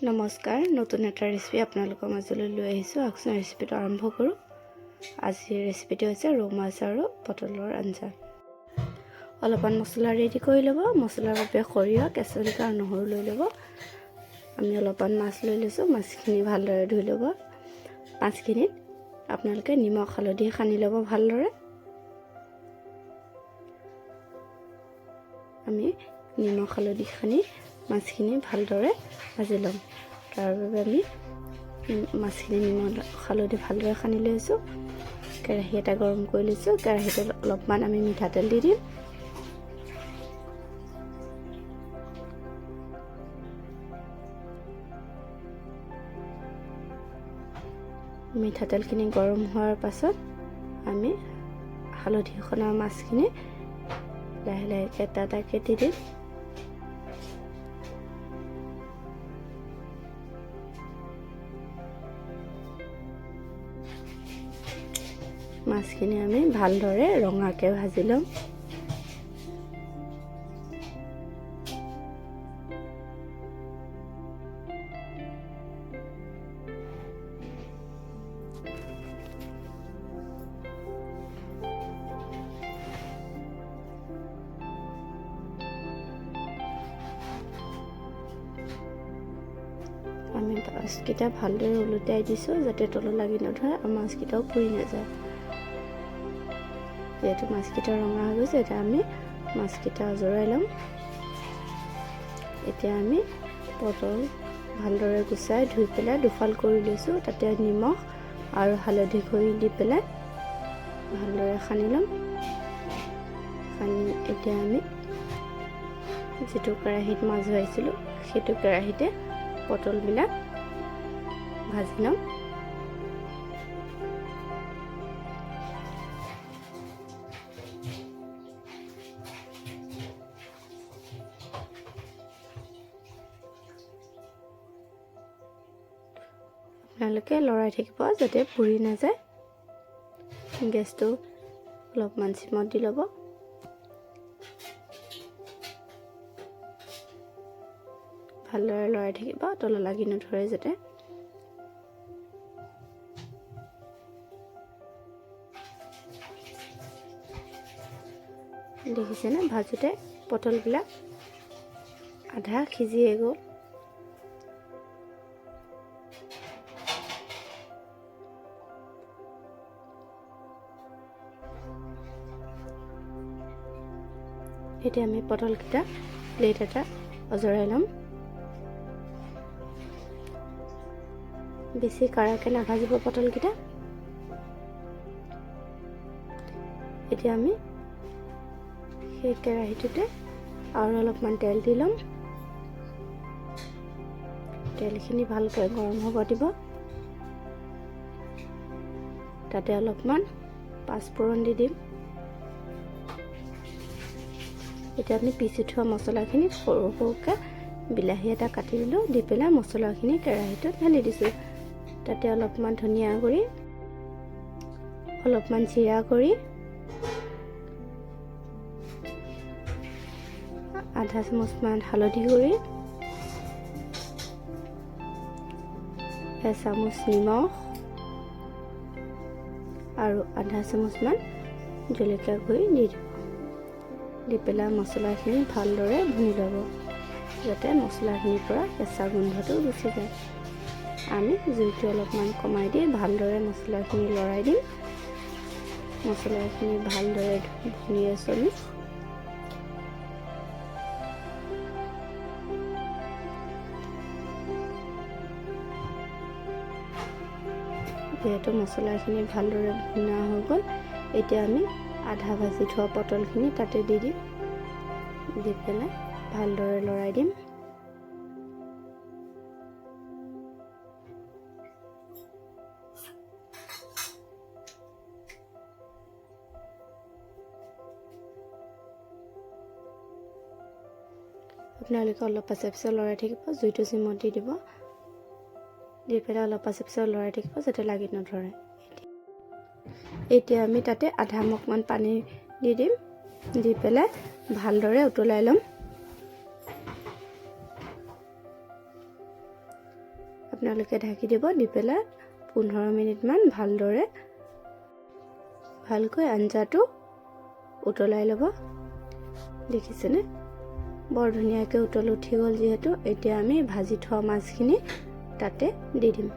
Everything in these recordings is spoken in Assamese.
নমস্কাৰ, নতুন এটা ৰেচিপি আপোনালোকৰ মাজলৈ লৈ আহিছোঁ। আহকচোন ৰেচিপিটো আৰম্ভ কৰোঁ। আজিৰ ৰেচিপিটো হৈছে ৰৌ মাছ আৰু পটলৰ আঞ্জা। অলপমান মছলা ৰেডি কৰি ল'ব। মছলাৰ বাবে সৰিয়হ, কেঁচা জলকীয়া আৰু নহৰু লৈ ল'ব। আমি অলপমান মাছ লৈ লৈছোঁ। মাছখিনি ভালদৰে ধুই ল'ব। মাছখিনিত আপোনালোকে নিমখ হালধি সানি ল'ব ভালদৰে। আমি নিমখ হালধি সানি মাছখিনি ভালদৰে ভাজি ল'ম। তাৰ বাবে আমি মাছখিনি নিমখ হালধি ভালদৰে সানি লৈছোঁ। কেৰাহী এটা গৰম কৰি লৈছোঁ। কেৰাহীটোত অলপমান আমি মিঠাতেল দি দিম। মিঠাতেলখিনি গৰম হোৱাৰ পাছত আমি হালধি সনা মাছখিনি লাহে লাহেকৈ এটা এটাকৈ দি দিম। মাছখিনি আমি ভালদৰে ৰঙাকৈ ভাজি ল'ম। আমি মাছকেইটা ভালদৰে ওলটাই দিছোঁ যাতে তলত লাগি নধৰে আৰু মাছকেইটাও পুৰি নাযায়। যিহেতু মাছকেইটা ৰঙা হৈ গৈছে, এতিয়া আমি মাছকেইটা আঁজৰাই ল'ম। এতিয়া আমি পটল ভালদৰে গুচাই ধুই পেলাই দুফাল কৰি লৈছোঁ। তাতে নিমখ আৰু হালধি গুড়ি দি পেলাই ভালদৰে সানি ল'ম। এতিয়া আমি যিটো কেৰাহীত মাছ ভাজিছিলোঁ সেইটো কেৰাহীতে পটলবিলাক ভাজি ল'ম। আপোনালোকে লৰাই থাকিব যাতে পুৰি নাযায়। গেছটো অলপমান চিমত দি ল'ব। ভালদৰে লৰাই থাকিব তলত লাগি নধৰে যাতে। দেখিছেনে ভাজোতে পটলবিলাক আধা সিজিয়ে গ'ল। এতিয়া আমি পটলকেইটা প্লেট এটা অজৰাই ল'ম। বেছি কাঢ়াকৈ নাভাজিব পটলকেইটা। এতিয়া আমি সেই কেৰাহীটোতে আৰু অলপমান তেল দি ল'ম। তেলখিনি ভালকৈ গৰম হ'ব দিব। তাতে অলপমান পাঁচফোৰণ দি দিম। এতিয়া আমি পিচি থোৱা মছলাখিনি সৰু সৰুকৈ বিলাহী এটা কাটি দিলোঁ। দি পেলাই মছলাখিনি কেৰাহীটোত ঢালি দিছোঁ। তাতে অলপমান ধনিয়া গুড়ি, অলপমান জিৰা গুড়ি, আধা চামুচমান হালধি গুড়ি, এচামুচ নিমখ আৰু আধা চামুচমান জলকীয়া গুড়ি দি দিব। দি পেলাই মছলাখিনি ভালদৰে ভুনি ল'ব যাতে মছলাখিনিৰ পৰা কেঁচা গোন্ধটো গুচি যায়। আমি জুইটো অলপমান কমাই দি ভালদৰে মছলাখিনি লৰাই দিম। মছলাখিনি ভালদৰে ভুনি আছোঁ আমি। যিহেতু মছলাখিনি ভালদৰে ভুনা হৈ গ'ল, এতিয়া আমি আধা ভাজি থোৱা পটলখিনি তাতে দি দিম। দি পেলাই ভালদৰে লৰাই দিম। আপোনালোকে অলপ পাছে পাছে লৰাই থাকিব। জুইটো চিমত দি দিব। দি পেলাই অলপ পাছে পাছে লৰাই থাকিব যাতে লাগি নধৰে। এতিয়া আমি তাতে আধা মগমান পানী দি দিম। দি পেলাই ভালদৰে উতলাই ল'ম। আপোনালোকে ঢাকি দিব। দি পেলাই 15 মিনিটমান ভালকৈ আঞ্জাটো উতলাই ল'ব। দেখিছেনে বৰ ধুনীয়াকৈ উতল উঠি গ'ল। যিহেতু এতিয়া আমি ভাজি থোৱা মাছখিনি তাতে দি দিম।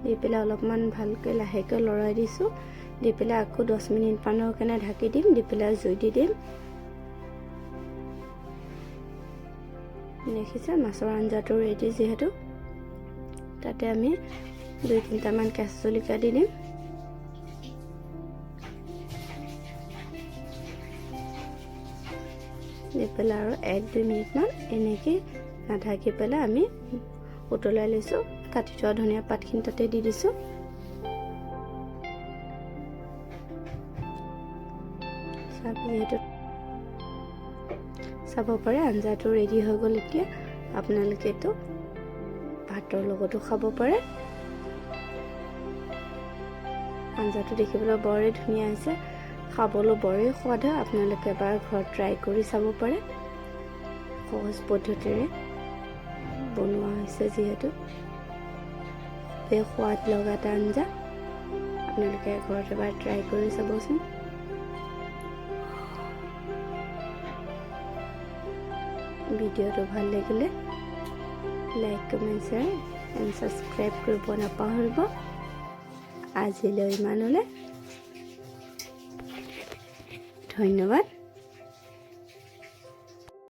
দি পেলাই অলপমান ভালকৈ লাহেকৈ লৰাই দিছোঁ। দি পেলাই আকৌ 10 মিনিটমানৰ কাৰণে ঢাকি দিম। দি পেলাই জুই দি দিম। দেখিছে মাছৰ আঞ্জাটো ৰেডি। যিহেতু তাতে আমি 2-3টামান কেঁচা জলকীয়া দি দিম। দি পেলাই আৰু 1-2 মিনিটমান এনেকৈ নাঢাকি পেলাই আমি উতলাই লৈছোঁ। কাটি থোৱা ধনিয়া পাতখিনি তাতে দি দিছোঁ। যিহেতু চাব পাৰে আঞ্জাটো ৰেডি হৈ গ'ল। এতিয়া আপোনালোকেতো ভাতৰ লগতো খাব পাৰে। আঞ্জাটো দেখিবলৈ বৰে ধুনীয়া হৈছে, খাবলৈ বৰে সোৱাদ হয়। আপোনালোকে এবাৰ ঘৰত ট্ৰাই কৰি চাব পাৰে। সহজ পদ্ধতিৰে বনোৱা হৈছে যিহেতু খুবেই সোৱাদ লগা এটা আঞ্জা। আপোনালোকে ঘৰত এবাৰ ট্ৰাই কৰি চাবচোন। ভিডিঅ'টো ভাল লাগিলে like, comment, share and subscribe কৰিব নাপাহৰিব। আজিলৈ ইমানলৈ, ধন্যবাদ।